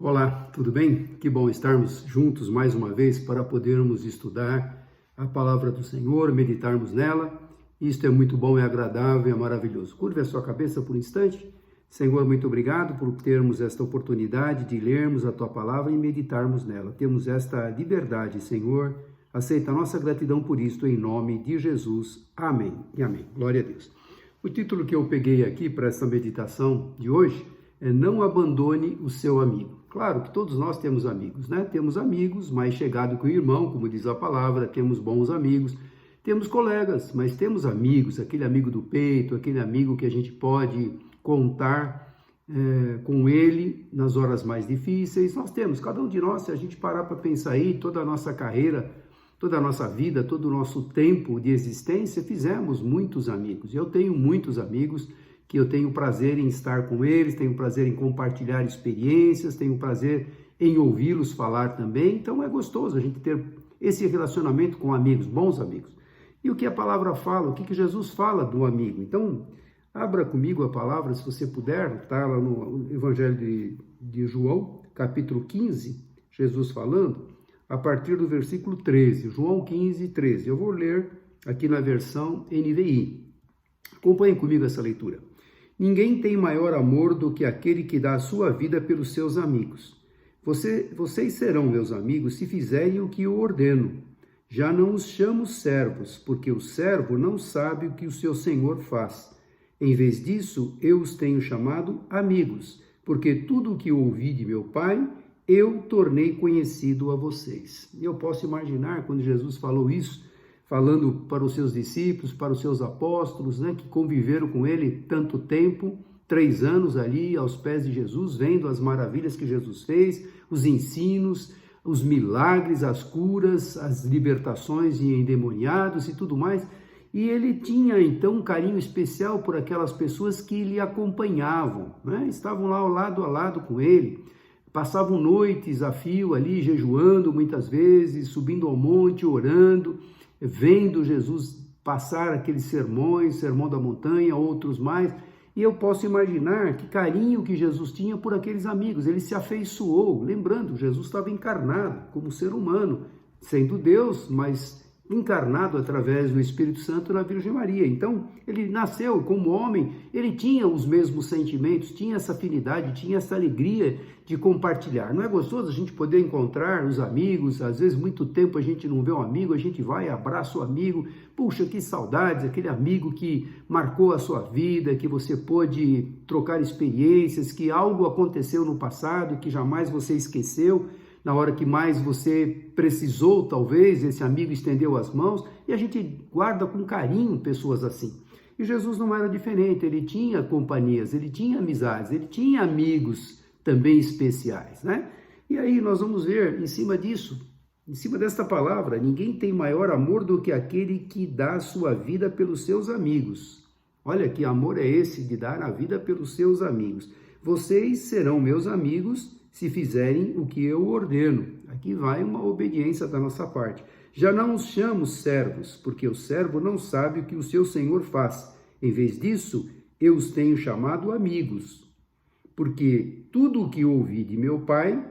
Olá, tudo bem? Que bom estarmos juntos mais uma vez para podermos estudar a palavra do Senhor, meditarmos nela. Isto é muito bom, é agradável, é maravilhoso. Curve a sua cabeça por um instante. Senhor, muito obrigado por termos esta oportunidade de lermos a Tua palavra e meditarmos nela. Temos esta liberdade, Senhor. Aceita a nossa gratidão por isto, em nome de Jesus. Amém e amém. Glória a Deus. O título que eu peguei aqui para essa meditação de hoje é Não Abandone o Seu Amigo. Claro que todos nós temos amigos, né? Temos amigos mais chegados que o irmão, como diz a palavra, temos bons amigos, temos colegas, mas temos amigos, aquele amigo do peito, aquele amigo que a gente pode contar com ele nas horas mais difíceis. Nós temos, cada um de nós, se a gente parar para pensar aí, toda a nossa carreira, toda a nossa vida, todo o nosso tempo de existência, fizemos muitos amigos. Eu tenho muitos amigos que eu tenho prazer em estar com eles, tenho prazer em compartilhar experiências, tenho prazer em ouvi-los falar também. Então é gostoso a gente ter esse relacionamento com amigos, bons amigos. E o que a palavra fala, o que Jesus fala do amigo? Então, abra comigo a palavra, se você puder, está lá no Evangelho de João, capítulo 15, Jesus falando, a partir do versículo 13, João 15, 13. Eu vou ler aqui na versão NVI. Acompanhem comigo essa leitura. Ninguém tem maior amor do que aquele que dá a sua vida pelos seus amigos. Vocês serão meus amigos se fizerem o que eu ordeno. Já não os chamo servos, porque o servo não sabe o que o seu senhor faz. Em vez disso, eu os tenho chamado amigos, porque tudo o que eu ouvi de meu Pai, eu tornei conhecido a vocês. Eu posso imaginar quando Jesus falou isso, falando para os seus discípulos, para os seus apóstolos, né, que conviveram com ele tanto tempo, 3 anos ali aos pés de Jesus, vendo as maravilhas que Jesus fez, os ensinos, os milagres, as curas, as libertações de endemoniados e tudo mais. E ele tinha então um carinho especial por aquelas pessoas que lhe acompanhavam, né? Estavam lá lado a lado com ele, passavam noites a fio ali, jejuando muitas vezes, subindo ao monte, orando, vendo Jesus passar aqueles sermões, Sermão da Montanha, outros mais, e eu posso imaginar que carinho que Jesus tinha por aqueles amigos. Ele se afeiçoou, lembrando, Jesus estava encarnado como ser humano, sendo Deus, mas encarnado através do Espírito Santo na Virgem Maria. Então, ele nasceu como homem, ele tinha os mesmos sentimentos, tinha essa afinidade, tinha essa alegria de compartilhar. Não é gostoso a gente poder encontrar os amigos? Às vezes, muito tempo a gente não vê um amigo, a gente vai, abraça o amigo, puxa, que saudades, aquele amigo que marcou a sua vida, que você pôde trocar experiências, que algo aconteceu no passado que jamais você esqueceu. Na hora que mais você precisou, talvez, esse amigo estendeu as mãos, e a gente guarda com carinho pessoas assim. E Jesus não era diferente, ele tinha companhias, ele tinha amizades, ele tinha amigos também especiais, né? E aí nós vamos ver, em cima disso, em cima desta palavra, ninguém tem maior amor do que aquele que dá a sua vida pelos seus amigos. Olha que amor é esse de dar a vida pelos seus amigos. Vocês serão meus amigos se fizerem o que eu ordeno. Aqui vai uma obediência da nossa parte. Já não os chamo servos, porque o servo não sabe o que o seu senhor faz. Em vez disso, eu os tenho chamado amigos, porque tudo o que ouvi de meu Pai,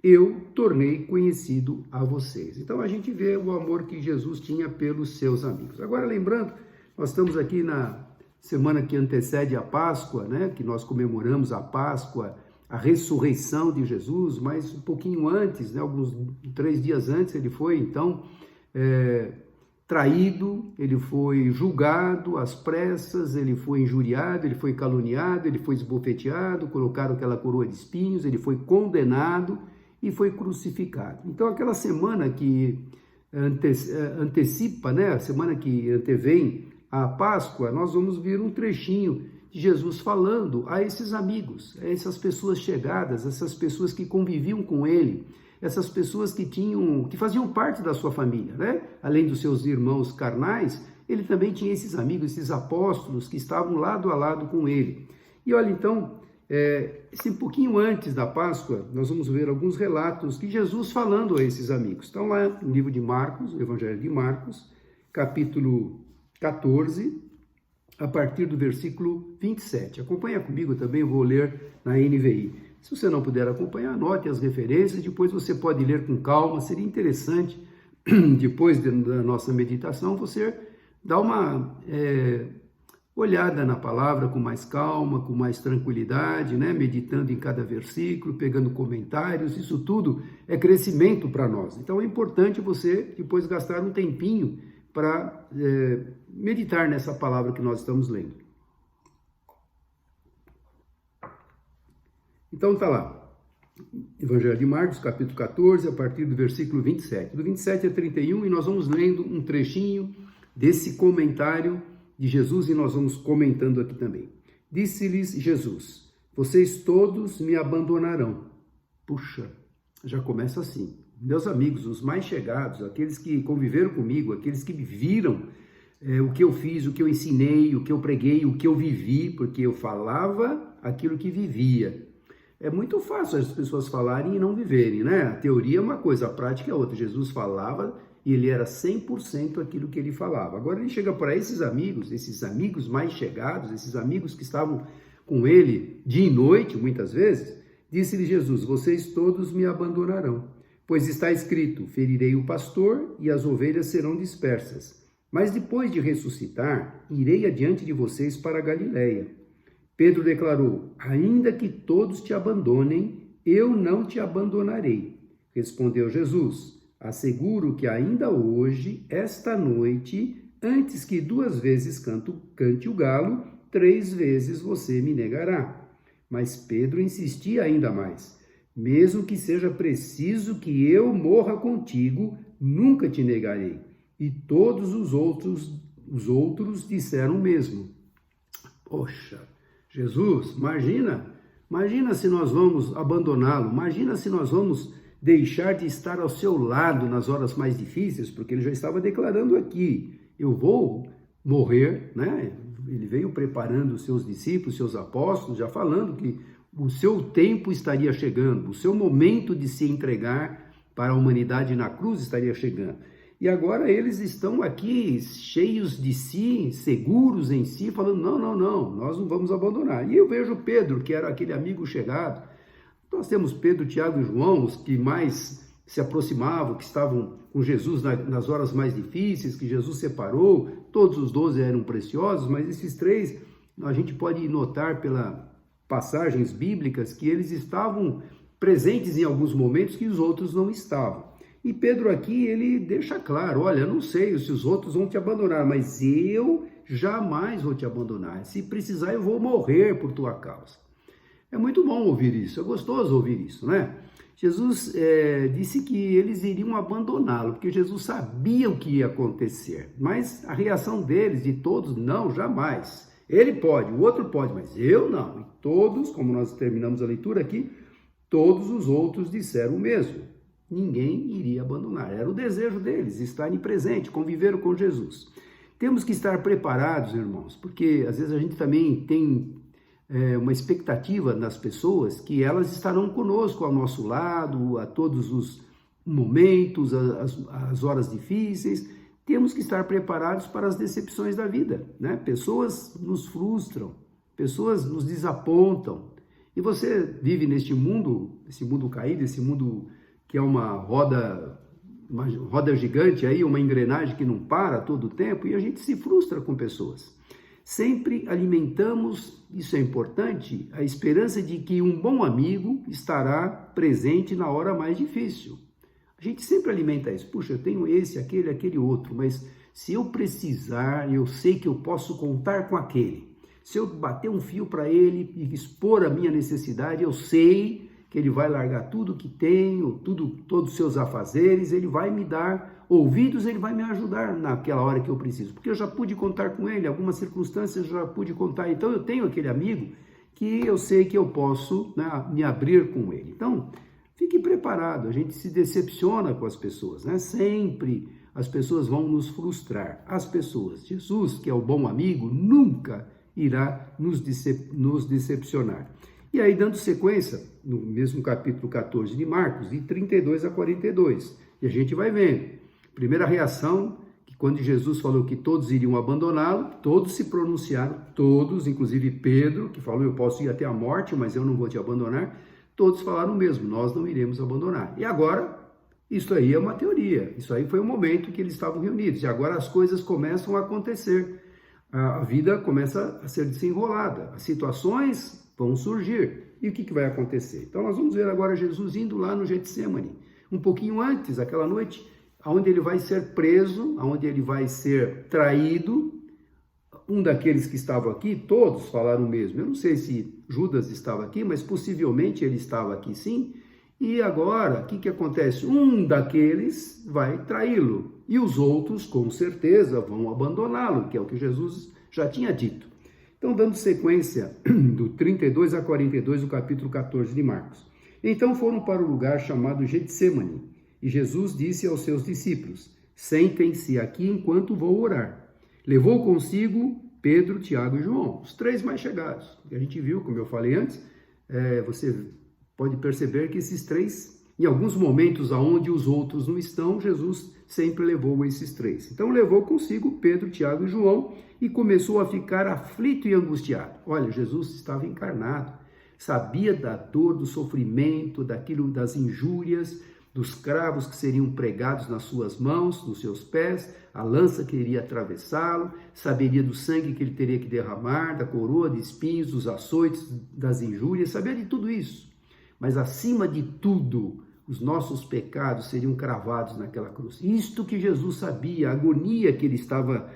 eu tornei conhecido a vocês. Então a gente vê o amor que Jesus tinha pelos seus amigos. Agora lembrando, nós estamos aqui na semana que antecede a Páscoa, né? Que nós comemoramos a Páscoa, a ressurreição de Jesus, mas um pouquinho antes, né, alguns 3 dias antes, ele foi então traído, ele foi julgado às pressas, ele foi injuriado, ele foi caluniado, ele foi esbofeteado, colocaram aquela coroa de espinhos, ele foi condenado e foi crucificado. Então aquela semana que antecipa, né, a semana que antevém a Páscoa, nós vamos ver um trechinho de Jesus falando a esses amigos, a essas pessoas chegadas, essas pessoas que conviviam com ele, essas pessoas que faziam parte da sua família, né? Além dos seus irmãos carnais, ele também tinha esses amigos, esses apóstolos que estavam lado a lado com ele. E olha, então, um pouquinho antes da Páscoa, nós vamos ver alguns relatos de Jesus falando a esses amigos. Estão lá no livro de Marcos, o Evangelho de Marcos, capítulo 14, a partir do versículo 27. Acompanha comigo também, eu vou ler na NVI. Se você não puder acompanhar, anote as referências, depois você pode ler com calma. Seria interessante, depois da nossa meditação, você dar uma olhada na palavra com mais calma, com mais tranquilidade, né? Meditando em cada versículo, pegando comentários. Isso tudo é crescimento para nós. Então é importante você depois gastar um tempinho para meditar nessa palavra que nós estamos lendo. Então tá lá, Evangelho de Marcos, capítulo 14, a partir do versículo 27. Do 27 a 31, e nós vamos lendo um trechinho desse comentário de Jesus e nós vamos comentando aqui também. Disse-lhes Jesus: vocês todos me abandonarão. Puxa, já começa assim. Meus amigos, os mais chegados, aqueles que conviveram comigo, aqueles que viram o que eu fiz, o que eu ensinei, o que eu preguei, o que eu vivi, porque eu falava aquilo que vivia. É muito fácil as pessoas falarem e não viverem, né? A teoria é uma coisa, a prática é outra. Jesus falava e ele era 100% aquilo que ele falava. Agora ele chega para esses amigos mais chegados, esses amigos que estavam com ele dia e noite, muitas vezes, disse-lhe Jesus: vocês todos me abandonarão, pois está escrito, ferirei o pastor e as ovelhas serão dispersas. Mas depois de ressuscitar, irei adiante de vocês para a Galileia. Pedro declarou: ainda que todos te abandonem, eu não te abandonarei. Respondeu Jesus: asseguro que ainda hoje, esta noite, antes que 2 vezes cante o galo, 3 vezes você me negará. Mas Pedro insistia ainda mais: mesmo que seja preciso que eu morra contigo, nunca te negarei. E todos os outros disseram o mesmo. Poxa, Jesus, imagina se nós vamos abandoná-lo, imagina se nós vamos deixar de estar ao seu lado nas horas mais difíceis, porque ele já estava declarando aqui: eu vou morrer, né? Ele veio preparando os seus discípulos, seus apóstolos, já falando que o seu tempo estaria chegando, o seu momento de se entregar para a humanidade na cruz estaria chegando. E agora eles estão aqui cheios de si, seguros em si, falando: não, nós não vamos abandonar. E eu vejo Pedro, que era aquele amigo chegado. Nós temos Pedro, Tiago e João, os que mais se aproximavam, que estavam com Jesus nas horas mais difíceis, que Jesus separou. Todos os 12 eram preciosos, mas esses 3, a gente pode notar pelas passagens bíblicas que eles estavam presentes em alguns momentos que os outros não estavam. E Pedro aqui, ele deixa claro: olha, eu não sei se os outros vão te abandonar, mas eu jamais vou te abandonar. Se precisar, eu vou morrer por tua causa. É muito bom ouvir isso, é gostoso ouvir isso, né? Jesus disse que eles iriam abandoná-lo, porque Jesus sabia o que ia acontecer. Mas a reação deles, de todos: não, jamais. Ele pode, o outro pode, mas eu não. E todos, como nós terminamos a leitura aqui, todos os outros disseram o mesmo. Ninguém iria abandonar. Era o desejo deles, estarem presentes, conviveram com Jesus. Temos que estar preparados, irmãos, porque às vezes a gente também tem uma expectativa nas pessoas que elas estarão conosco, ao nosso lado, a todos os momentos, as horas difíceis. Temos que estar preparados para as decepções da vida, né? Pessoas nos frustram, pessoas nos desapontam. E você vive neste mundo, esse mundo caído, esse mundo que é uma roda gigante aí, uma engrenagem que não para todo o tempo, e a gente se frustra com pessoas. Sempre alimentamos, isso é importante, a esperança de que um bom amigo estará presente na hora mais difícil. A gente sempre alimenta isso: puxa, eu tenho esse, aquele outro, mas se eu precisar, eu sei que eu posso contar com aquele. Se eu bater um fio para ele e expor a minha necessidade, eu sei que ele vai largar tudo que tenho, todos os seus afazeres, ele vai me dar ouvidos, ele vai me ajudar naquela hora que eu preciso, porque eu já pude contar com ele, algumas circunstâncias eu já pude contar, então eu tenho aquele amigo que eu sei que eu posso, né, me abrir com ele. Então, fique preparado, a gente se decepciona com as pessoas, né? Sempre as pessoas vão nos frustrar. As pessoas, Jesus, que é o bom amigo, nunca irá nos decepcionar. E aí, dando sequência, no mesmo capítulo 14 de Marcos, de 32 a 42, e a gente vai vendo. Primeira reação, que quando Jesus falou que todos iriam abandoná-lo, todos se pronunciaram, todos, inclusive Pedro, que falou: eu posso ir até a morte, mas eu não vou te abandonar. todos falaram o mesmo: nós não iremos abandonar. E agora, isso aí é uma teoria, isso aí foi o momento que eles estavam reunidos, e agora as coisas começam a acontecer, a vida começa a ser desenrolada, as situações vão surgir, e o que vai acontecer? Então nós vamos ver agora Jesus indo lá no Getsêmani, um pouquinho antes, aquela noite, onde ele vai ser preso, onde ele vai ser traído. Um daqueles que estavam aqui, todos falaram o mesmo. Eu não sei se Judas estava aqui, mas possivelmente ele estava aqui sim. E agora, o que acontece? Um daqueles vai traí-lo e os outros, com certeza, vão abandoná-lo, que é o que Jesus já tinha dito. Então, dando sequência do 32 a 42 do capítulo 14 de Marcos. Então foram para o lugar chamado Getsêmani, e Jesus disse aos seus discípulos: sentem-se aqui enquanto vou orar. Levou consigo Pedro, Tiago e João, os três mais chegados. A gente viu, como eu falei antes, você pode perceber que esses três, em alguns momentos onde os outros não estão, Jesus sempre levou esses três. Então levou consigo Pedro, Tiago e João e começou a ficar aflito e angustiado. Olha, Jesus estava encarnado, sabia da dor, do sofrimento, daquilo, das injúrias, dos cravos que seriam pregados nas suas mãos, nos seus pés, a lança que iria atravessá-lo, saberia do sangue que ele teria que derramar, da coroa de espinhos, dos açoites, das injúrias, sabia de tudo isso. Mas acima de tudo, os nossos pecados seriam cravados naquela cruz. Isto que Jesus sabia, a agonia que ele estava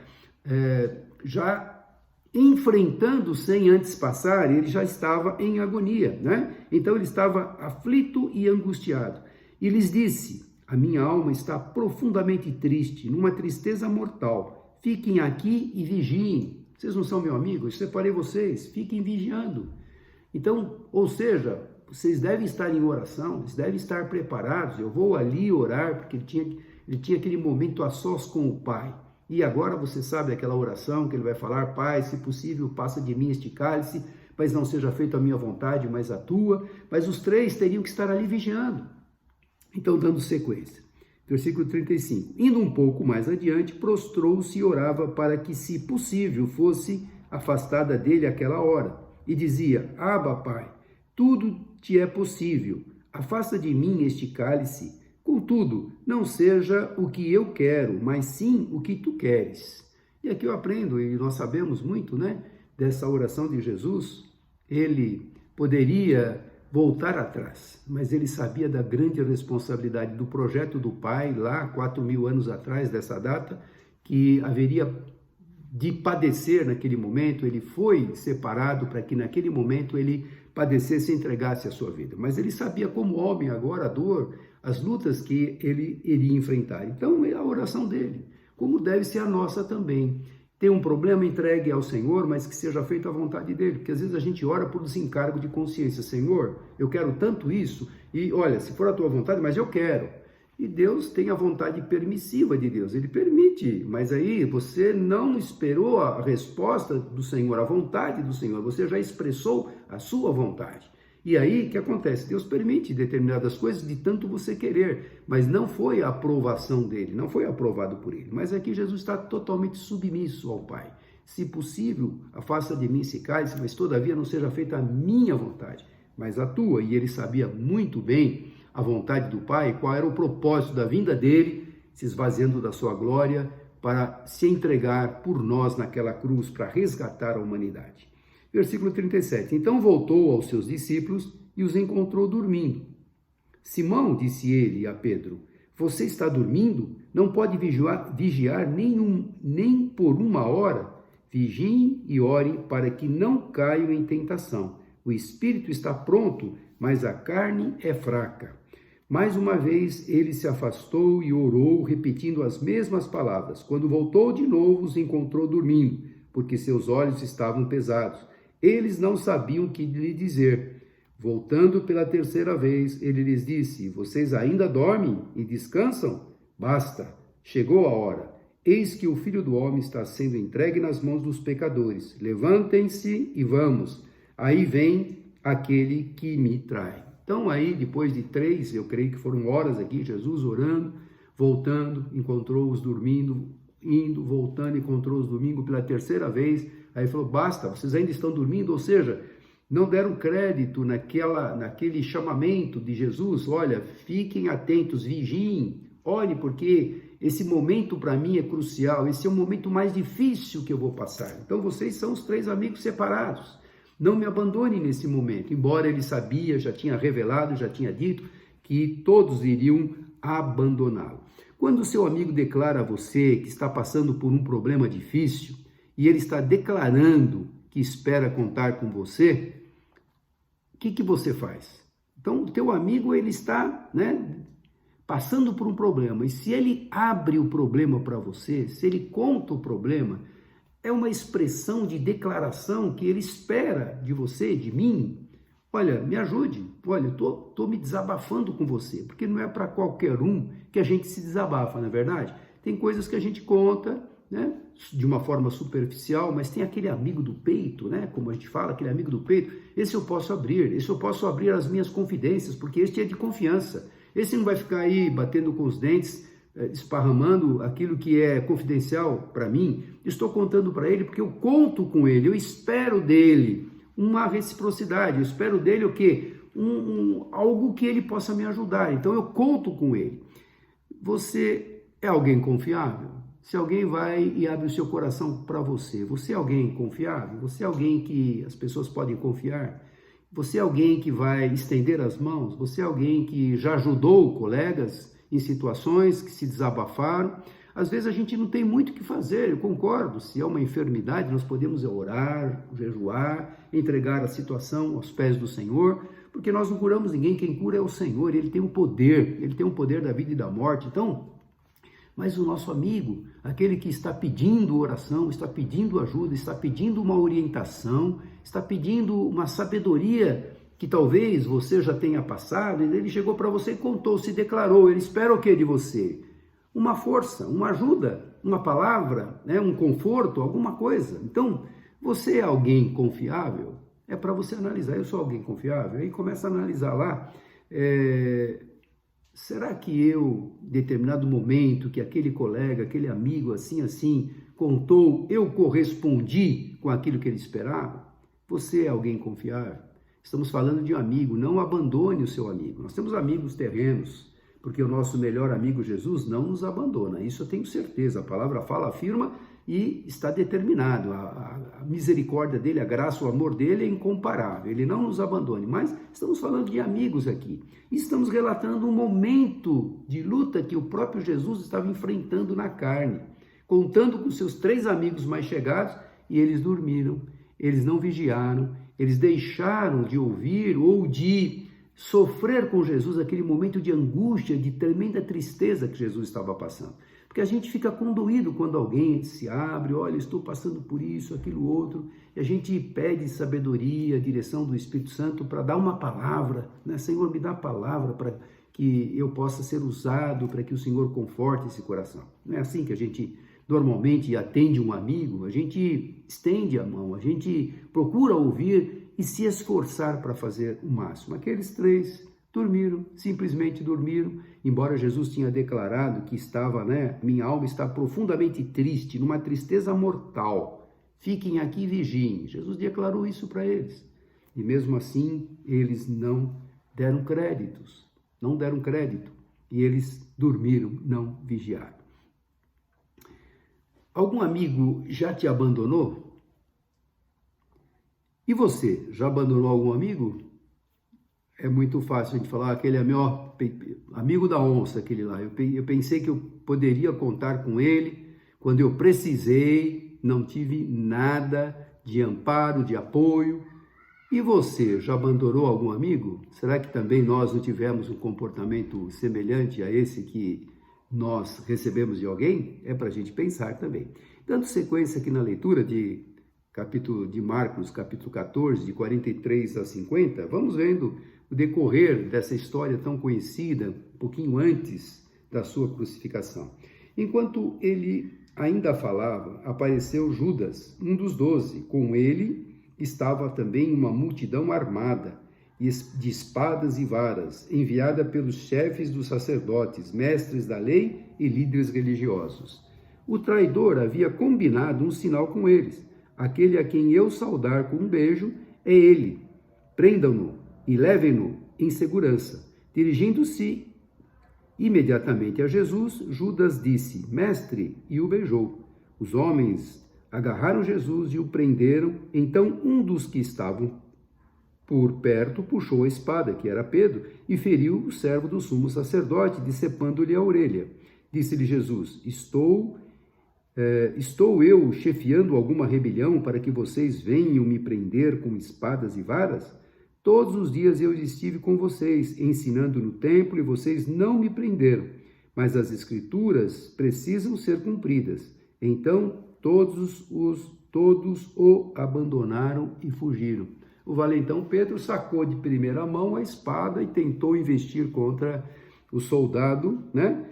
já enfrentando sem antes passar, ele já estava em agonia, né? Então ele estava aflito e angustiado. E lhes disse: a minha alma está profundamente triste, numa tristeza mortal. Fiquem aqui e vigiem. Vocês não são meu amigo? Eu separei vocês, fiquem vigiando. Então, ou seja, vocês devem estar em oração, vocês devem estar preparados. Eu vou ali orar, porque ele tinha aquele momento a sós com o Pai. E agora você sabe aquela oração que ele vai falar: Pai, se possível, passa de mim este cálice, mas não seja feita a minha vontade, mas a tua. Mas os três teriam que estar ali vigiando. Então, dando sequência. Versículo 35. Indo um pouco mais adiante, prostrou-se e orava para que, se possível, fosse afastada dele aquela hora. E dizia: Abba, Pai, tudo te é possível. Afasta de mim este cálice. Contudo, não seja o que eu quero, mas sim o que tu queres. E aqui eu aprendo, e nós sabemos muito, né, dessa oração de Jesus. Ele poderia voltar atrás, mas ele sabia da grande responsabilidade do projeto do Pai, lá 4.000 anos atrás dessa data, que haveria de padecer naquele momento. Ele foi separado para que naquele momento ele padecesse e entregasse a sua vida. Mas ele sabia como homem agora a dor, as lutas que ele iria enfrentar. Então é a oração dele, como deve ser a nossa também. Tem um problema, entregue ao Senhor, mas que seja feita a vontade dele. Porque às vezes a gente ora por desencargo de consciência. Senhor, eu quero tanto isso, e olha, se for a tua vontade, mas eu quero. E Deus tem a vontade permissiva de Deus, ele permite, mas aí você não esperou a resposta do Senhor, a vontade do Senhor, você já expressou a sua vontade. E aí, o que acontece? Deus permite determinadas coisas de tanto você querer, mas não foi a aprovação dele, não foi aprovado por ele. Mas aqui Jesus está totalmente submisso ao Pai. Se possível, afasta de mim esse cálice, mas todavia não seja feita a minha vontade, mas a tua. E ele sabia muito bem a vontade do Pai, qual era o propósito da vinda dele, se esvaziando da sua glória, para se entregar por nós naquela cruz, para resgatar a humanidade. Versículo 37. Então voltou aos seus discípulos e os encontrou dormindo. Simão, disse ele a Pedro, você está dormindo? Não pode vigiar nem por uma hora? Vigiem e orem para que não caiam em tentação. O espírito está pronto, mas a carne é fraca. Mais uma vez ele se afastou e orou, repetindo as mesmas palavras. Quando voltou de novo, os encontrou dormindo, porque seus olhos estavam pesados. Eles não sabiam o que lhe dizer. Voltando pela terceira vez, ele lhes disse: vocês ainda dormem e descansam? Basta, chegou a hora. Eis que o Filho do Homem está sendo entregue nas mãos dos pecadores. Levantem-se e vamos. Aí vem aquele que me trai. Então aí, depois de 3, eu creio que foram horas aqui, Jesus orando, voltando, encontrou-os dormindo, indo, voltando, encontrou-os dormindo pela terceira vez. Aí falou: basta, vocês ainda estão dormindo? Ou seja, não deram crédito naquele chamamento de Jesus. Olha, fiquem atentos, vigiem, olhe, porque esse momento para mim é crucial, esse é o momento mais difícil que eu vou passar. Então vocês são os 3 amigos separados, não me abandone nesse momento. Embora ele sabia, já tinha revelado, já tinha dito que todos iriam abandoná-lo. Quando o seu amigo declara a você que está passando por um problema difícil e ele está declarando que espera contar com você, o que você faz? Então, o teu amigo, ele está, passando por um problema, e se ele abre o problema para você, se ele conta o problema, é uma expressão de declaração que ele espera de você, de mim. Olha, me ajude, olha, eu tô me desabafando com você, porque não é para qualquer um que a gente se desabafa, não é verdade? Tem coisas que a gente conta, de uma forma superficial, mas tem aquele amigo do peito, como a gente fala, aquele amigo do peito, esse eu posso abrir as minhas confidências, porque este é de confiança. Esse não vai ficar aí batendo com os dentes, esparramando aquilo que é confidencial para mim. Estou contando para ele porque eu conto com ele, eu espero dele uma reciprocidade, eu espero dele o quê? Algo que ele possa me ajudar, então eu conto com ele. Você é alguém confiável? Se alguém vai e abre o seu coração para você, você é alguém confiável? Você é alguém que as pessoas podem confiar? Você é alguém que vai estender as mãos? Você é alguém que já ajudou colegas em situações que se desabafaram? Às vezes a gente não tem muito o que fazer, eu concordo. Se é uma enfermidade, nós podemos orar, jejuar, entregar a situação aos pés do Senhor, porque nós não curamos ninguém, quem cura é o Senhor, Ele tem o poder da vida e da morte. Então, mas o nosso amigo, aquele que está pedindo oração, está pedindo ajuda, está pedindo uma orientação, está pedindo uma sabedoria que talvez você já tenha passado, e ele chegou para você e contou, se declarou, ele espera o que de você? Uma força, uma ajuda, uma palavra, um conforto, alguma coisa. Então, você é alguém confiável? É para você analisar, eu sou alguém confiável? Aí começa a analisar lá, será que eu, em determinado momento, que aquele colega, aquele amigo, assim, contou, eu correspondi com aquilo que ele esperava? Você é alguém confiável? Estamos falando de um amigo, não abandone o seu amigo. Nós temos amigos terrenos, porque o nosso melhor amigo Jesus não nos abandona. Isso eu tenho certeza, a palavra fala, afirma e está determinado. A misericórdia dele, a graça, o amor dele é incomparável. Ele não nos abandone, mas estamos falando de amigos aqui. E estamos relatando um momento de luta que o próprio Jesus estava enfrentando na carne, contando com seus 3 amigos mais chegados, e eles dormiram, eles não vigiaram, eles deixaram de ouvir ou de sofrer com Jesus aquele momento de angústia, de tremenda tristeza que Jesus estava passando. Porque a gente fica condoído quando alguém se abre, olha, estou passando por isso, aquilo, outro, e a gente pede sabedoria, direção do Espírito Santo para dar uma palavra, Senhor, me dá a palavra para que eu possa ser usado, para que o Senhor conforte esse coração. Não é assim que a gente normalmente atende um amigo, a gente estende a mão, a gente procura ouvir e se esforçar para fazer o máximo. Aqueles 3 dormiram, simplesmente dormiram, embora Jesus tinha declarado que estava, minha alma está profundamente triste, numa tristeza mortal. Fiquem aqui e vigiem. Jesus declarou isso para eles. E mesmo assim, eles não deram crédito. E eles dormiram, não vigiaram. Algum amigo já te abandonou? E você, já abandonou algum amigo? É muito fácil a gente falar, aquele é meu amigo da onça, aquele lá. Eu pensei que eu poderia contar com ele, quando eu precisei, não tive nada de amparo, de apoio. E você, já abandonou algum amigo? Será que também nós não tivemos um comportamento semelhante a esse que nós recebemos de alguém? É para a gente pensar também. Dando sequência aqui na leitura de Marcos, capítulo 14, de 43 a 50, vamos vendo o decorrer dessa história tão conhecida, um pouquinho antes da sua crucificação. Enquanto ele ainda falava, apareceu Judas, um dos 12. Com ele estava também uma multidão armada, de espadas e varas, enviada pelos chefes dos sacerdotes, mestres da lei e líderes religiosos. O traidor havia combinado um sinal com eles. Aquele a quem eu saudar com um beijo é ele. prendam-no e levem-no em segurança. Dirigindo-se imediatamente a Jesus, Judas disse, Mestre, e o beijou. Os homens agarraram Jesus e o prenderam. Então um dos que estavam por perto puxou a espada, que era Pedro, e feriu o servo do sumo sacerdote, decepando-lhe a orelha. Disse-lhe Jesus, Estou eu chefiando alguma rebelião para que vocês venham me prender com espadas e varas? Todos os dias eu estive com vocês, ensinando no templo, e vocês não me prenderam. Mas as Escrituras precisam ser cumpridas. Então todos o abandonaram e fugiram. O valentão Pedro sacou de primeira mão a espada e tentou investir contra o soldado, né?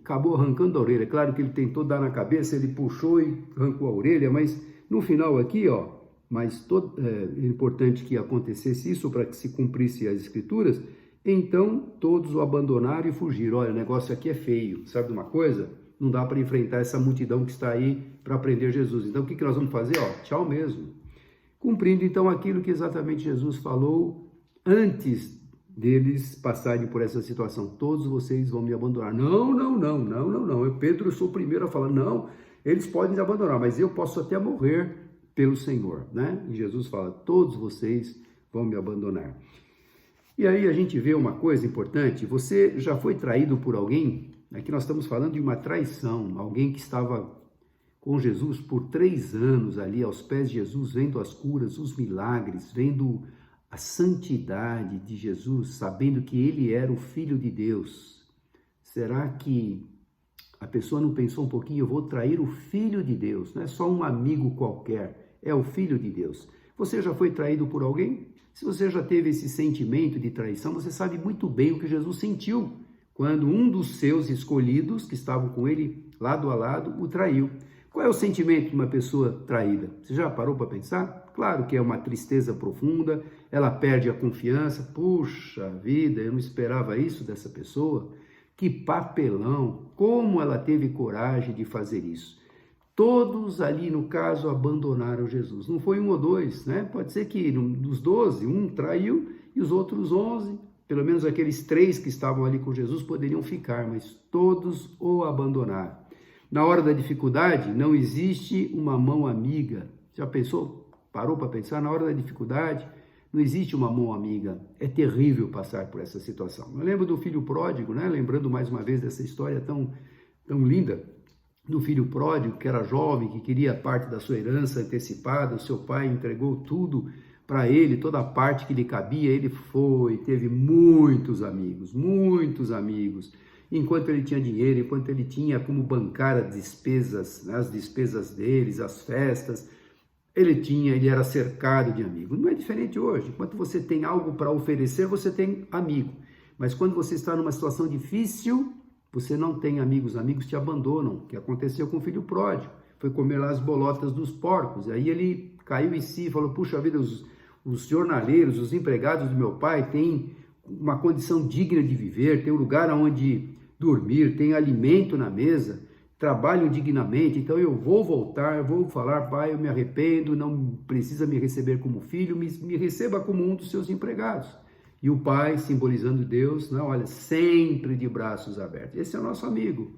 Acabou arrancando a orelha. Claro que ele tentou dar na cabeça, ele puxou e arrancou a orelha, mas no final aqui, é importante que acontecesse isso para que se cumprisse as Escrituras. Então todos o abandonaram e fugiram. Olha, o negócio aqui é feio, sabe de uma coisa? Não dá para enfrentar essa multidão que está aí para prender Jesus. Então o que nós vamos fazer? Tchau mesmo. Cumprindo então aquilo que exatamente Jesus falou antes deles passarem por essa situação. Todos vocês vão me abandonar. Não. Pedro, eu sou o primeiro a falar, não, eles podem me abandonar, mas eu posso até morrer pelo Senhor, né? E Jesus fala, todos vocês vão me abandonar. E aí a gente vê uma coisa importante, você já foi traído por alguém? Aqui nós estamos falando de uma traição, alguém que estava com Jesus por 3 anos ali aos pés de Jesus, vendo as curas, os milagres, vendo a santidade de Jesus, sabendo que ele era o Filho de Deus. Será que a pessoa não pensou um pouquinho, eu vou trair o Filho de Deus, não é só um amigo qualquer, é o Filho de Deus. Você já foi traído por alguém? Se você já teve esse sentimento de traição, você sabe muito bem o que Jesus sentiu quando um dos seus escolhidos, que estavam com ele lado a lado, o traiu. Qual é o sentimento de uma pessoa traída? Você já parou para pensar? Claro que é uma tristeza profunda, ela perde a confiança. Puxa vida, eu não esperava isso dessa pessoa. Que papelão! Como ela teve coragem de fazer isso? Todos ali, no caso, abandonaram Jesus. Não foi 1 ou 2, né? Pode ser que dos 12, um traiu e os outros 11, pelo menos aqueles 3 que estavam ali com Jesus, poderiam ficar, mas todos o abandonaram. Na hora da dificuldade, não existe uma mão amiga. Já pensou? Parou para pensar? Na hora da dificuldade, não existe uma mão amiga. É terrível passar por essa situação. Eu lembro do filho pródigo, né? Lembrando mais uma vez dessa história tão linda, do filho pródigo, que era jovem, que queria parte da sua herança antecipada, o seu pai entregou tudo para ele, toda a parte que lhe cabia, ele teve muitos amigos, enquanto ele tinha dinheiro, enquanto ele tinha como bancar as despesas deles, as festas, ele era cercado de amigos. Não é diferente hoje, enquanto você tem algo para oferecer, você tem amigo, mas quando você está numa situação difícil, você não tem amigos te abandonam, que aconteceu com o filho pródigo, foi comer lá as bolotas dos porcos, aí ele caiu em si e falou, puxa vida, os jornaleiros, os empregados do meu pai têm uma condição digna de viver, tem um lugar onde dormir, tem alimento na mesa, trabalham dignamente, então eu vou voltar, vou falar, pai, eu me arrependo, não precisa me receber como filho, me receba como um dos seus empregados. E o pai, simbolizando Deus, não, olha, sempre de braços abertos. Esse é o nosso amigo.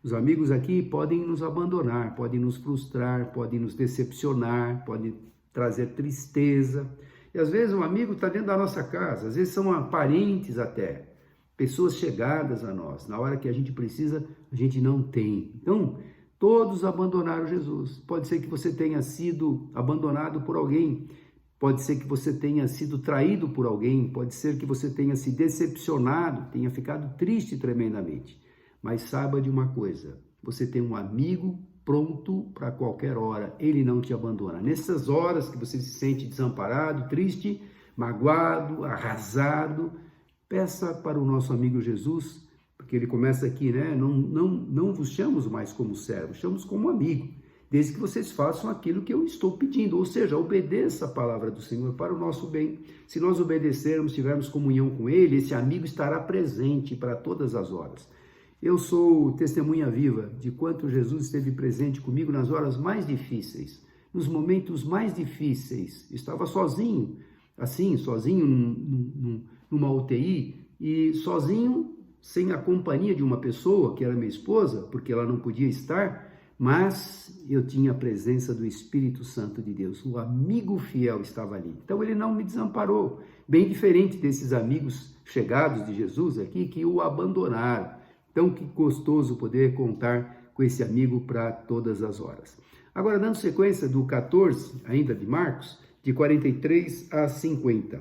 Os amigos aqui podem nos abandonar, podem nos frustrar, podem nos decepcionar, podem trazer tristeza. E às vezes um amigo está dentro da nossa casa, às vezes são parentes até, pessoas chegadas a nós. Na hora que a gente precisa, a gente não tem. Então, todos abandonaram Jesus. Pode ser que você tenha sido abandonado por alguém, pode ser que você tenha sido traído por alguém, pode ser que você tenha se decepcionado, tenha ficado triste tremendamente. Mas saiba de uma coisa, você tem um amigo pronto para qualquer hora, ele não te abandona. Nessas horas que você se sente desamparado, triste, magoado, arrasado, peça para o nosso amigo Jesus, porque ele começa aqui, né? Não vos chamamos mais como servos, chamamos como amigo, desde que vocês façam aquilo que eu estou pedindo, ou seja, obedeça a palavra do Senhor para o nosso bem. Se nós obedecermos, tivermos comunhão com Ele, esse amigo estará presente para todas as horas. Eu sou testemunha viva de quanto Jesus esteve presente comigo nas horas mais difíceis, nos momentos mais difíceis. Estava sozinho, assim, sozinho numa UTI e sozinho, sem a companhia de uma pessoa, que era minha esposa, porque ela não podia estar, mas eu tinha a presença do Espírito Santo de Deus. O amigo fiel estava ali. Então ele não me desamparou. Bem diferente desses amigos chegados de Jesus aqui que o abandonaram. Então que gostoso poder contar com esse amigo para todas as horas. Agora, dando sequência do 14, ainda de Marcos, de 43 a 50.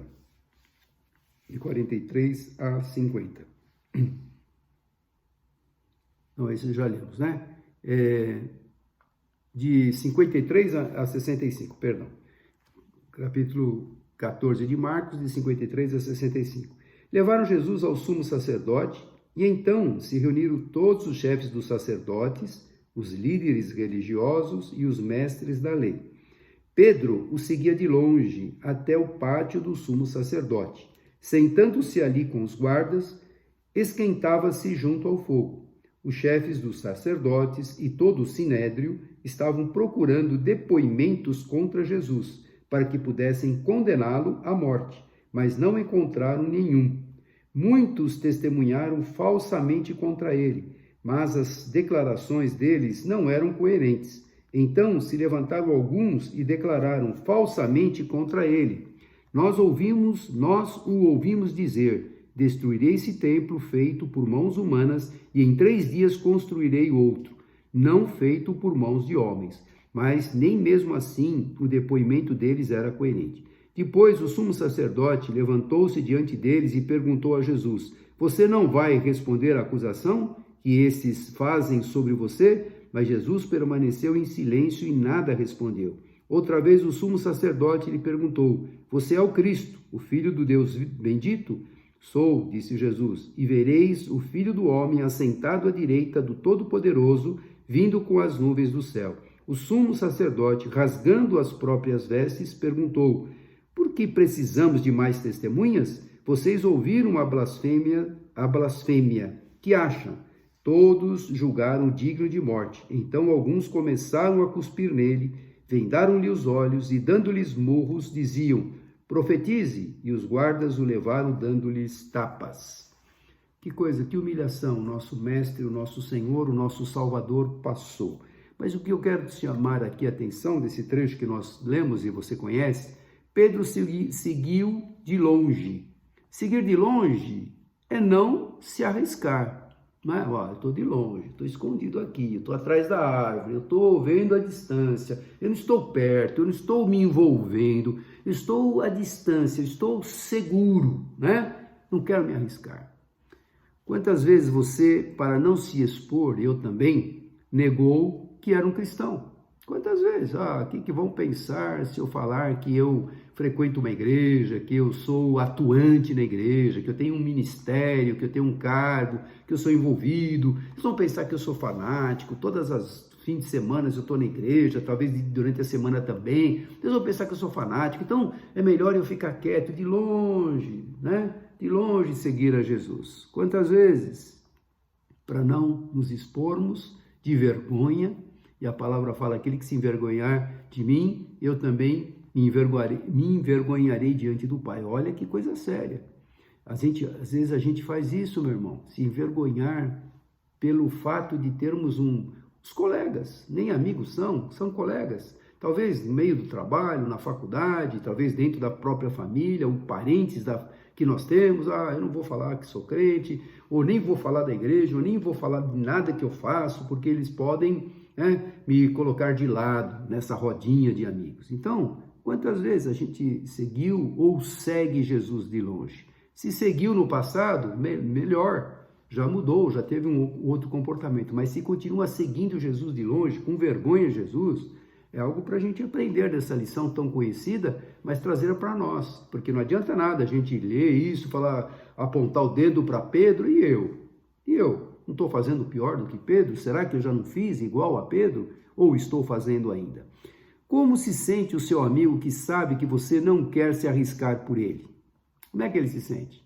De 43 a 50. Não, esse já lemos, né? De 53 a 65, perdão. Capítulo 14 de Marcos, de 53 a 65. Levaram Jesus ao sumo sacerdote e então se reuniram todos os chefes dos sacerdotes, os líderes religiosos e os mestres da lei. Pedro o seguia de longe até o pátio do sumo sacerdote. Sentando-se ali com os guardas, esquentava-se junto ao fogo. Os chefes dos sacerdotes e todo o sinédrio estavam procurando depoimentos contra Jesus, para que pudessem condená-lo à morte, mas não encontraram nenhum. Muitos testemunharam falsamente contra ele, mas as declarações deles não eram coerentes. Então se levantaram alguns e declararam falsamente contra ele. Nós o ouvimos dizer: destruirei esse templo feito por mãos humanas e em 3 dias construirei outro, não feito por mãos de homens. Mas nem mesmo assim o depoimento deles era coerente. Depois o sumo sacerdote levantou-se diante deles e perguntou a Jesus: você não vai responder à acusação que esses fazem sobre você? Mas Jesus permaneceu em silêncio e nada respondeu. Outra vez o sumo sacerdote lhe perguntou: você é o Cristo, o Filho do Deus bendito? Sou, disse Jesus, e vereis o Filho do Homem assentado à direita do Todo-Poderoso, vindo com as nuvens do céu. O sumo sacerdote, rasgando as próprias vestes, perguntou: por que precisamos de mais testemunhas? Vocês ouviram a blasfêmia. Que acham? Todos julgaram digno de morte. Então alguns começaram a cuspir nele, vendaram-lhe os olhos e, dando-lhes murros, diziam: profetize, e os guardas o levaram dando-lhes tapas. Que coisa, que humilhação o nosso mestre, o nosso Senhor, o nosso Salvador passou. Mas o que eu quero te chamar aqui a atenção desse trecho que nós lemos e você conhece, Pedro seguiu de longe. Seguir de longe é não se arriscar. Não é? Eu estou de longe, estou escondido aqui, estou atrás da árvore, eu estou vendo a distância, eu não estou perto, eu não estou me envolvendo, eu estou à distância, eu estou seguro, né? Não quero me arriscar. Quantas vezes você, para não se expor, eu também, negou que era um cristão? Quantas vezes? O que vão pensar se eu falar que eu frequento uma igreja, que eu sou atuante na igreja, que eu tenho um ministério, que eu tenho um cargo, que eu sou envolvido? Eles vão pensar que eu sou fanático, todas as fins de semana eu estou na igreja, talvez durante a semana também. Eles vão pensar que eu sou fanático, então é melhor eu ficar quieto, de longe, né? De longe seguir a Jesus. Quantas vezes? Para não nos expormos de vergonha. E a palavra fala: aquele que se envergonhar de mim, eu também me envergonharei diante do Pai. Olha que coisa séria. Às vezes a gente faz isso, meu irmão, se envergonhar pelo fato de termos os colegas, nem amigos são colegas. Talvez no meio do trabalho, na faculdade, talvez dentro da própria família, ou parentes que nós temos. Eu não vou falar que sou crente, ou nem vou falar da igreja, ou nem vou falar de nada que eu faço, porque eles podem me colocar de lado nessa rodinha de amigos. Então, quantas vezes a gente seguiu ou segue Jesus de longe? Se seguiu no passado, melhor, já mudou, já teve um outro comportamento. Mas se continua seguindo Jesus de longe, com vergonha de Jesus, é algo para a gente aprender dessa lição tão conhecida, mas trazer para nós. Porque não adianta nada a gente ler isso, apontar o dedo para Pedro e eu. Não estou fazendo pior do que Pedro? Será que eu já não fiz igual a Pedro? Ou estou fazendo ainda? Como se sente o seu amigo que sabe que você não quer se arriscar por ele? Como é que ele se sente?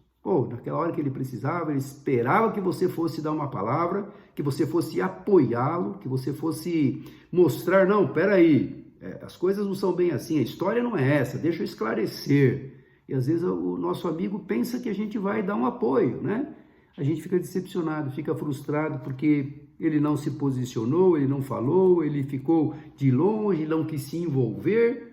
Naquela hora que ele precisava, ele esperava que você fosse dar uma palavra, que você fosse apoiá-lo, que você fosse mostrar: não, peraí, as coisas não são bem assim, a história não é essa, deixa eu esclarecer. E às vezes o nosso amigo pensa que a gente vai dar um apoio, né? A gente fica decepcionado, fica frustrado porque ele não se posicionou, ele não falou, ele ficou de longe, não quis se envolver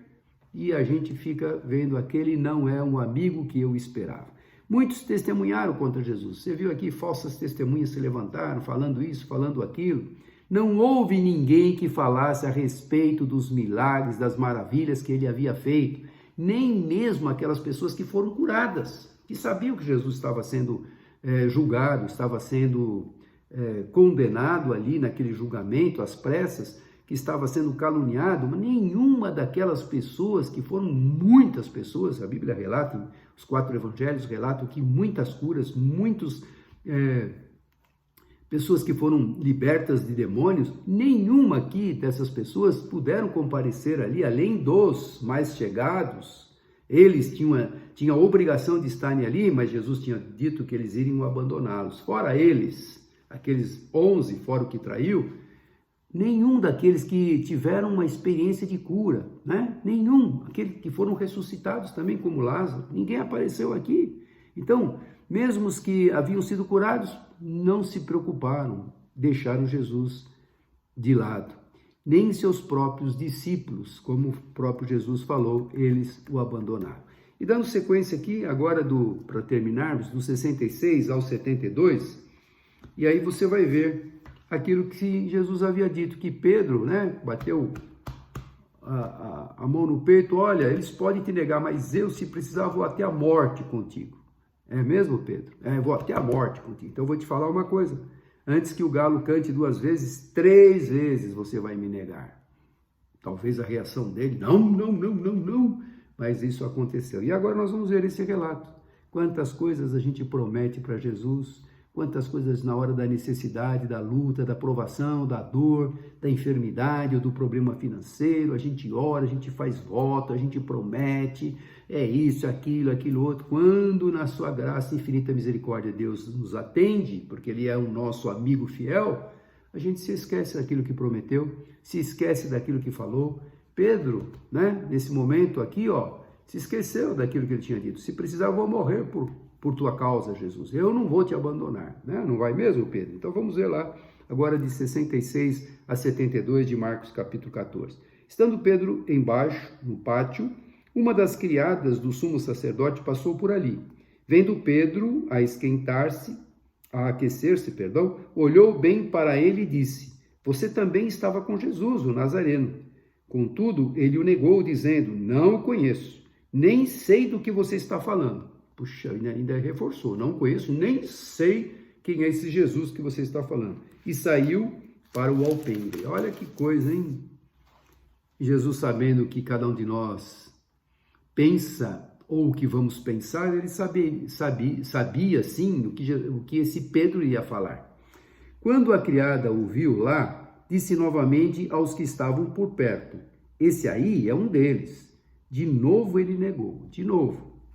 e a gente fica vendo aquele não é um amigo que eu esperava. Muitos testemunharam contra Jesus. Você viu aqui falsas testemunhas se levantaram, falando isso, falando aquilo. Não houve ninguém que falasse a respeito dos milagres, das maravilhas que ele havia feito, nem mesmo aquelas pessoas que foram curadas, que sabiam que Jesus estava sendo julgado, estava sendo condenado ali naquele julgamento, às pressas, que estava sendo caluniado, mas nenhuma daquelas pessoas, que foram muitas pessoas, a Bíblia relata, os 4 evangelhos relatam que muitas curas, muitas pessoas que foram libertas de demônios, nenhuma aqui dessas pessoas puderam comparecer ali, além dos mais chegados. Eles tinham a obrigação de estarem ali, mas Jesus tinha dito que eles iriam abandoná-los. Fora eles, aqueles 11, fora o que traiu, nenhum daqueles que tiveram uma experiência de cura, né? Nenhum, aqueles que foram ressuscitados também como Lázaro, ninguém apareceu aqui. Então, mesmo os que haviam sido curados, não se preocuparam, deixaram Jesus de lado. Nem seus próprios discípulos, como o próprio Jesus falou, eles o abandonaram. E dando sequência aqui, agora para terminarmos, do 66 ao 72, e aí você vai ver aquilo que Jesus havia dito, que Pedro, né, bateu a mão no peito, olha, eles podem te negar, mas eu, se precisar, vou até a morte contigo. É mesmo, Pedro? Vou até a morte contigo. Então eu vou te falar uma coisa, antes que o galo cante 2 vezes, 3 vezes você vai me negar. Talvez a reação dele, não, mas isso aconteceu. E agora nós vamos ver esse relato. Quantas coisas a gente promete para Jesus, quantas coisas na hora da necessidade, da luta, da provação, da dor, da enfermidade ou do problema financeiro, a gente ora, a gente faz voto, a gente promete, é isso, aquilo outro. Quando na sua graça e infinita misericórdia Deus nos atende, porque Ele é o nosso amigo fiel, a gente se esquece daquilo que prometeu, se esquece daquilo que falou. Pedro, né, nesse momento aqui, se esqueceu daquilo que ele tinha dito. Se precisar, eu vou morrer por tua causa, Jesus. Eu não vou te abandonar, né? Não vai mesmo, Pedro? Então vamos ver lá, agora de 66 a 72 de Marcos capítulo 14. Estando Pedro embaixo, no pátio, uma das criadas do sumo sacerdote passou por ali. Vendo Pedro a aquecer-se, olhou bem para ele e disse: você também estava com Jesus, o Nazareno. Contudo, ele o negou, dizendo: não o conheço, nem sei do que você está falando. Puxa, ainda reforçou, não conheço, nem sei quem é esse Jesus que você está falando. E saiu para o alpendre. Olha que coisa, hein? Jesus, sabendo que cada um de nós pensa ou o que vamos pensar, ele sabia sim o que esse Pedro ia falar. Quando a criada o viu lá, disse novamente aos que estavam por perto: esse aí é um deles. De novo ele negou,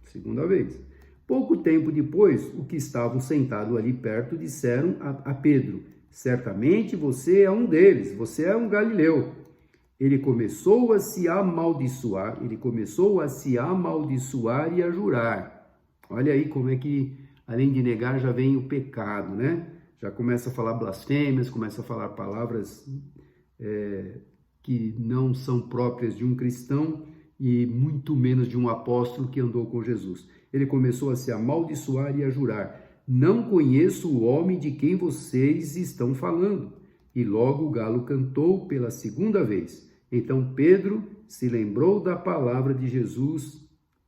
segunda vez. Pouco tempo depois, os que estavam sentados ali perto disseram a Pedro: certamente você é um deles, você é um galileu. Ele começou a se amaldiçoar e a jurar. Olha aí como é que, além de negar, já vem o pecado, né? Já começa a falar blasfêmias, começa a falar palavras que não são próprias de um cristão e muito menos de um apóstolo que andou com Jesus. Ele começou a se amaldiçoar e a jurar: não conheço o homem de quem vocês estão falando. E logo o galo cantou pela segunda vez. Então Pedro se lembrou da palavra de Jesus,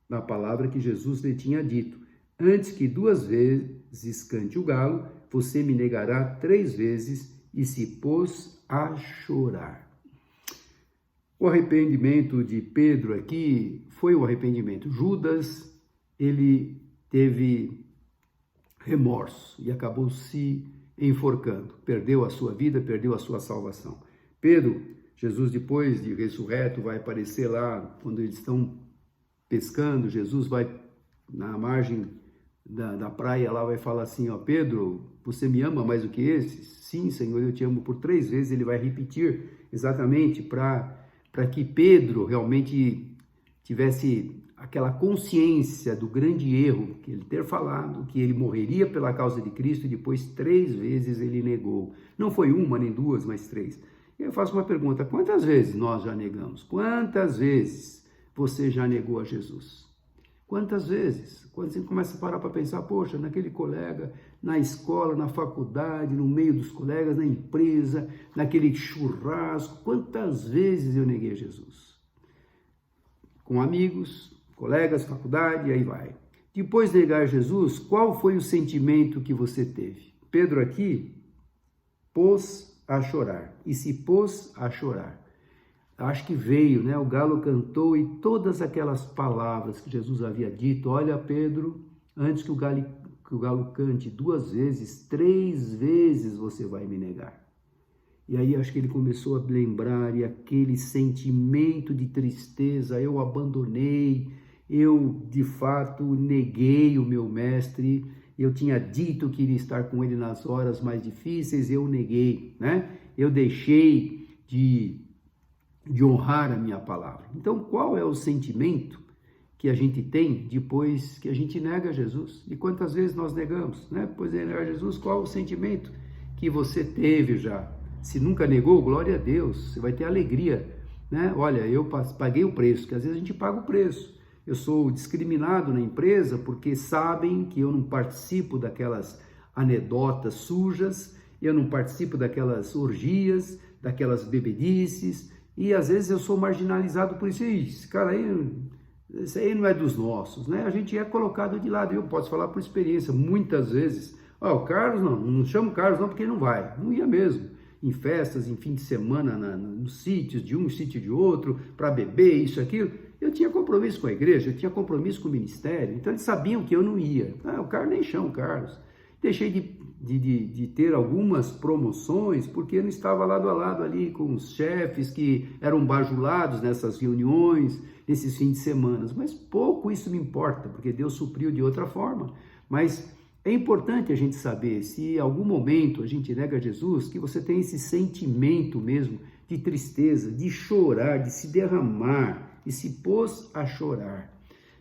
da palavra que Jesus lhe tinha dito: antes que 2 vezes cante o galo, você me negará 3 vezes, e se pôs a chorar. O arrependimento de Pedro aqui foi o arrependimento. Judas, ele teve remorso e acabou se enforcando. Perdeu a sua vida, perdeu a sua salvação. Pedro, Jesus, depois de ressurreto, vai aparecer lá quando eles estão pescando. Jesus vai na margem da praia lá, vai falar assim: Pedro, você me ama mais do que esses? Sim, Senhor, eu te amo por 3 vezes. Ele vai repetir exatamente para para que Pedro realmente tivesse aquela consciência do grande erro que ele ter falado, que ele morreria pela causa de Cristo e depois 3 vezes ele negou. Não foi uma nem duas, mas 3. E eu faço uma pergunta: quantas vezes nós já negamos? Quantas vezes você já negou a Jesus? Quantas vezes? Quando você começa a parar para pensar, poxa, naquele colega, na escola, na faculdade, no meio dos colegas, na empresa, naquele churrasco, quantas vezes eu neguei a Jesus? Com amigos, colegas, faculdade, e aí vai. Depois de negar Jesus, qual foi o sentimento que você teve? Pedro aqui pôs a chorar, e se pôs a chorar. Acho que veio, né? O galo cantou e todas aquelas palavras que Jesus havia dito: olha, Pedro, antes que o galo cante 2 vezes, 3 vezes você vai me negar. E aí acho que ele começou a lembrar, e aquele sentimento de tristeza: eu abandonei, eu de fato neguei o meu mestre, eu tinha dito que iria estar com ele nas horas mais difíceis, eu neguei, né? Eu deixei de honrar a minha palavra. Então, qual é o sentimento que a gente tem depois que a gente nega Jesus? E quantas vezes nós negamos, né? Depois de negar Jesus, qual o sentimento que você teve já? Se nunca negou, glória a Deus, você vai ter alegria, né? Olha, eu paguei o preço, que às vezes a gente paga o preço. Eu sou discriminado na empresa porque sabem que eu não participo daquelas anedotas sujas, eu não participo daquelas orgias, daquelas bebedices, e às vezes eu sou marginalizado por isso. Esse cara aí, esse aí não é dos nossos, né? A gente é colocado de lado. Eu posso falar por experiência, muitas vezes. O Carlos não chamo o Carlos não, porque ele não vai. Não ia mesmo. Em festas, em fim de semana, nos sítios de um, sítio de outro, para beber, isso, aquilo. Eu tinha compromisso com a igreja, eu tinha compromisso com o ministério, então eles sabiam que eu não ia. O Carlos nem chama o Carlos. Deixei de ter algumas promoções porque eu não estava lado a lado ali com os chefes que eram bajulados nessas reuniões, nesses fins de semana. Mas pouco isso me importa, porque Deus supriu de outra forma. Mas é importante a gente saber, se em algum momento a gente nega Jesus, que você tem esse sentimento mesmo de tristeza, de chorar, de se derramar, e se pôs a chorar.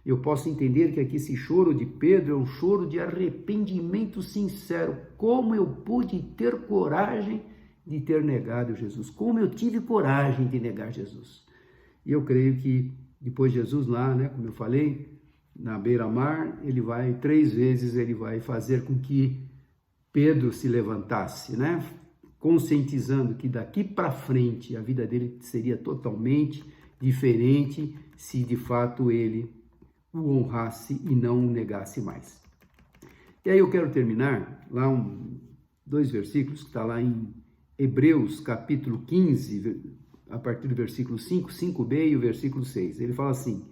Eu posso entender que aqui esse choro de Pedro é um choro de arrependimento sincero. Como eu pude ter coragem de ter negado Jesus? Como eu tive coragem de negar Jesus? E eu creio que depois Jesus lá, né, como eu falei, na beira-mar, ele vai 3 vezes, ele vai fazer com que Pedro se levantasse, né? Conscientizando que daqui para frente a vida dele seria totalmente diferente se de fato ele o honrasse e não o negasse mais. E aí eu quero terminar lá 2 versículos que está lá em Hebreus capítulo 15, a partir do versículo 5, 5b e o versículo 6. Ele fala assim: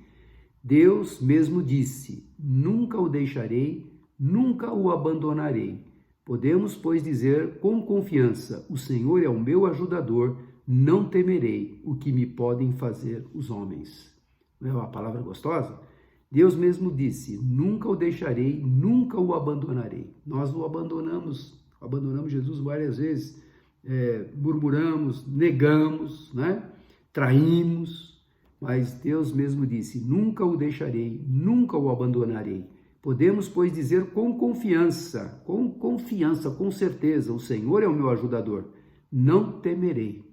Deus mesmo disse: nunca o deixarei, nunca o abandonarei. Podemos, pois, dizer com confiança: o Senhor é o meu ajudador, não temerei o que me podem fazer os homens. Não é uma palavra gostosa? Deus mesmo disse: nunca o deixarei, nunca o abandonarei. Nós o abandonamos Jesus várias vezes, murmuramos, negamos, né? Traímos, mas Deus mesmo disse: nunca o deixarei, nunca o abandonarei. Podemos, pois, dizer com confiança, com certeza: o Senhor é o meu ajudador, não temerei.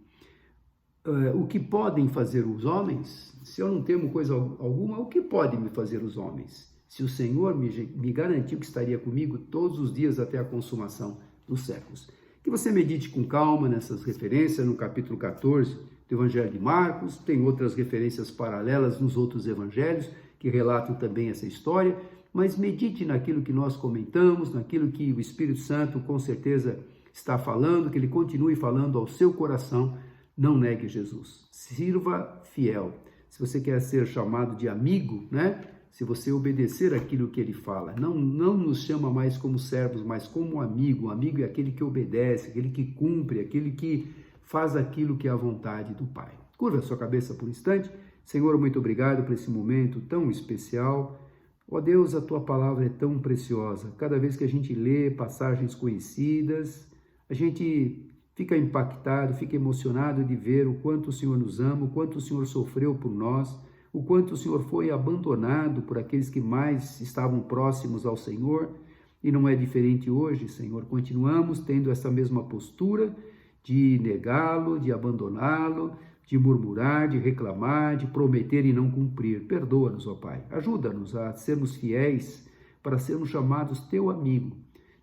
O que podem fazer os homens? Se eu não temo coisa alguma, o que podem me fazer os homens? Se o Senhor me garantiu que estaria comigo todos os dias até a consumação dos séculos. Que você medite com calma nessas referências, no capítulo 14 do Evangelho de Marcos, tem outras referências paralelas nos outros evangelhos que relatam também essa história, mas medite naquilo que nós comentamos, naquilo que o Espírito Santo com certeza está falando, que ele continue falando ao seu coração. Não negue Jesus, sirva fiel. Se você quer ser chamado de amigo, né? Se você obedecer aquilo que ele fala, não nos chama mais como servos, mas como amigo. O amigo é aquele que obedece, aquele que cumpre, aquele que faz aquilo que é a vontade do Pai. Curva a sua cabeça por um instante. Senhor, muito obrigado por esse momento tão especial. Ó Deus, a tua palavra é tão preciosa. Cada vez que a gente lê passagens conhecidas, a gente fica impactado, fica emocionado de ver o quanto o Senhor nos ama, o quanto o Senhor sofreu por nós, o quanto o Senhor foi abandonado por aqueles que mais estavam próximos ao Senhor. E não é diferente hoje, Senhor. Continuamos tendo essa mesma postura de negá-lo, de abandoná-lo, de murmurar, de reclamar, de prometer e não cumprir. Perdoa-nos, ó Pai. Ajuda-nos a sermos fiéis para sermos chamados teu amigo.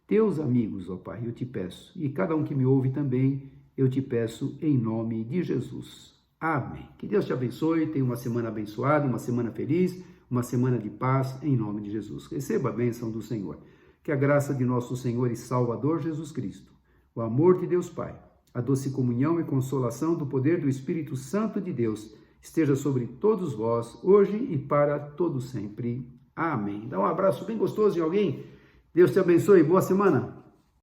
Teus amigos, ó Pai, eu te peço. E cada um que me ouve também, eu te peço em nome de Jesus. Amém. Que Deus te abençoe, tenha uma semana abençoada, uma semana feliz, uma semana de paz, em nome de Jesus. Receba a bênção do Senhor. Que a graça de nosso Senhor e Salvador Jesus Cristo, o amor de Deus Pai, a doce comunhão e consolação do poder do Espírito Santo de Deus esteja sobre todos vós, hoje e para todo sempre. Amém. Dá um abraço bem gostoso em alguém. Deus te abençoe. Boa semana.